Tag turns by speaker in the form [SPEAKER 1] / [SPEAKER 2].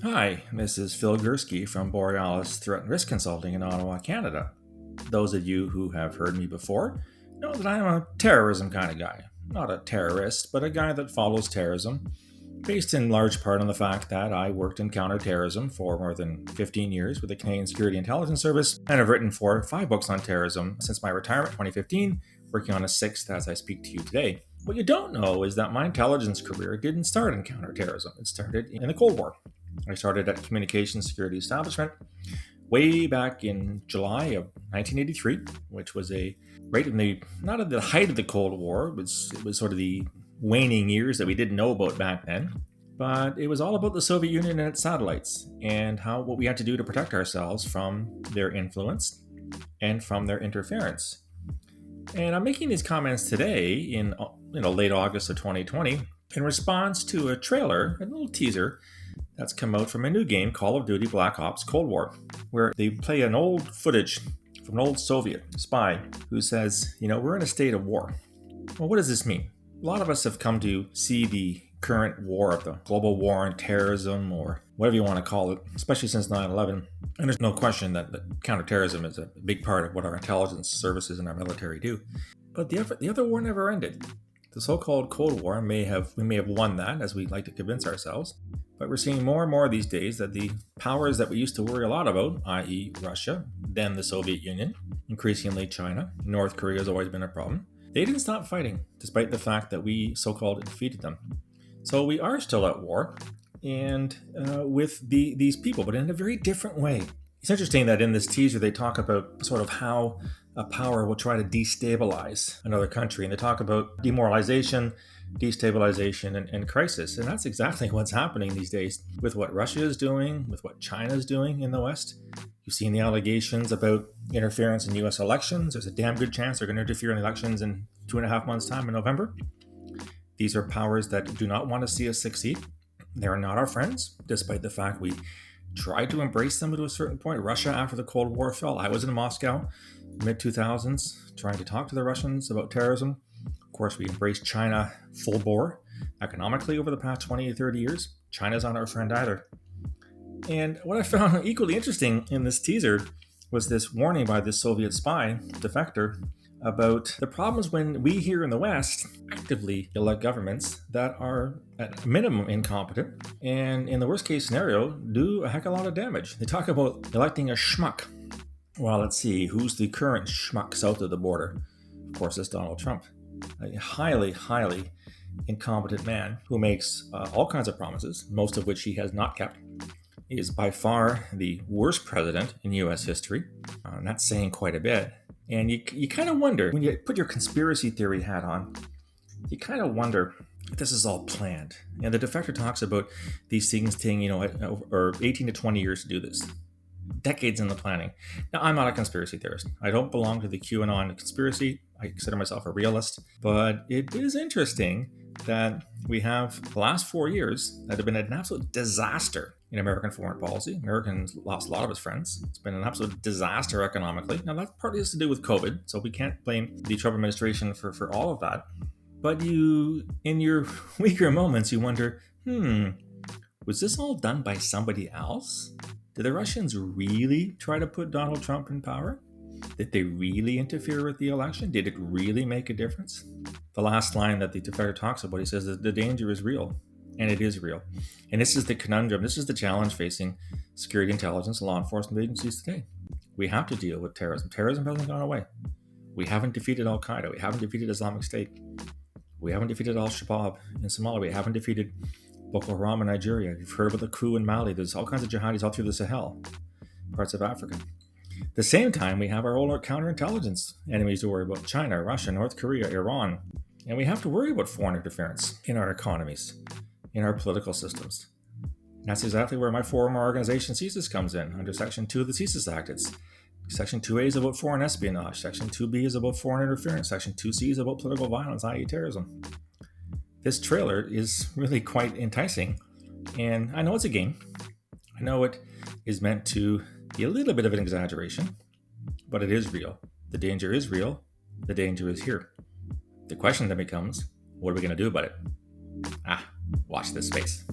[SPEAKER 1] Hi, this is Phil Gurski from Borealis Threat and Risk Consulting in Ottawa, Canada. Those of you who have heard me before know that I'm a terrorism kind of guy. Not a terrorist, but a guy that follows terrorism, based in large part on the fact that I worked in counterterrorism for more than 15 years with the Canadian Security Intelligence Service, and have written 5 books on terrorism since my retirement in 2015, working on a 6th as I speak to you today. What you don't know is that my intelligence career didn't start in counterterrorism. It started in the Cold War. I started at Communications Security Establishment way back in July of 1983, which was not at the height of the Cold War. It was sort of the waning years that we didn't know about back then. But it was all about the Soviet Union and its satellites and what we had to do to protect ourselves from their influence and from their interference. And I'm making these comments today in late August of 2020 in response to a trailer, a little teaser that's come out from a new game, Call of Duty Black Ops Cold War, where they play an old footage from an old Soviet spy who says, we're in a state of war. Well, what does this mean? A lot of us have come to see the current war, the global war on terrorism, or whatever you want to call it, especially since 9/11. And there's no question that counterterrorism is a big part of what our intelligence services and our military do. But the other war never ended. The so-called Cold War we may have won that, as we like to convince ourselves. But we're seeing more and more these days that the powers that we used to worry a lot about, i.e. Russia, then the Soviet Union, increasingly China, North Korea has always been a problem, they didn't stop fighting, despite the fact that we so-called defeated them. So we are still at war, and with these people, but in a very different way. It's interesting that in this teaser they talk about sort of how a power will try to destabilize another country, and they talk about demoralization, destabilization, and crisis. And that's exactly what's happening these days with what Russia is doing, with what China is doing in the West. You've seen the allegations about interference in U.S. elections. There's a damn good chance they're going to interfere in elections in 2.5 months' time in November. These are powers that do not want to see us succeed. They're not our friends, despite the fact we tried to embrace them to a certain point. Russia, after the Cold War fell, I was in Moscow, mid-2000s, trying to talk to the Russians about terrorism. Of course, we embraced China full bore economically over the past 20 to 30 years. China's not our friend either. And what I found equally interesting in this teaser was this warning by this Soviet spy, defector, about the problems when we here in the West actively elect governments that are at minimum incompetent and in the worst case scenario do a heck of a lot of damage. They talk about electing a schmuck. Well, let's see, who's the current schmuck south of the border? Of course, it's Donald Trump. A highly, highly incompetent man who makes all kinds of promises, most of which he has not kept. He is by far the worst president in U.S. history. And that's saying quite a bit. And you kind of wonder, when you put your conspiracy theory hat on, you kind of wonder if this is all planned. And the defector talks about these things taking, or 18 to 20 years to do this. Decades in the planning. Now, I'm not a conspiracy theorist. I don't belong to the QAnon conspiracy. I consider myself a realist. But it is interesting that we have the last 4 years that have been an absolute disaster in American foreign policy. Americans lost a lot of his friends. It's been an absolute disaster economically. Now, that partly has to do with COVID, so we can't blame the Trump administration for all of that. But in your weaker moments, you wonder, was this all done by somebody else? Did the Russians really try to put Donald Trump in power? Did they really interfere with the election? Did it really make a difference? The last line that the defector talks about, he says that the danger is real, and it is real. And this is the conundrum, this is the challenge facing security intelligence and law enforcement agencies today. We have to deal with terrorism. Terrorism hasn't gone away. We haven't defeated Al-Qaeda. We haven't defeated Islamic State. We haven't defeated Al-Shabaab in Somalia. We haven't defeated Boko Haram in Nigeria. You've heard about the coup in Mali. There's all kinds of jihadis all through the Sahel, parts of Africa. At the same time, we have our own counterintelligence enemies to worry about: China, Russia, North Korea, Iran. And we have to worry about foreign interference in our economies, in our political systems. And that's exactly where my former organization CSIS comes in, under Section 2 of the CSIS Act. Section 2A is about foreign espionage. Section 2B is about foreign interference. Section 2C is about political violence, i.e. terrorism. This trailer is really quite enticing. And I know it's a game. I know it is meant to be a little bit of an exaggeration, but it is real. The danger is real. The danger is here. The question then becomes, what are we going to do about it? Watch this space.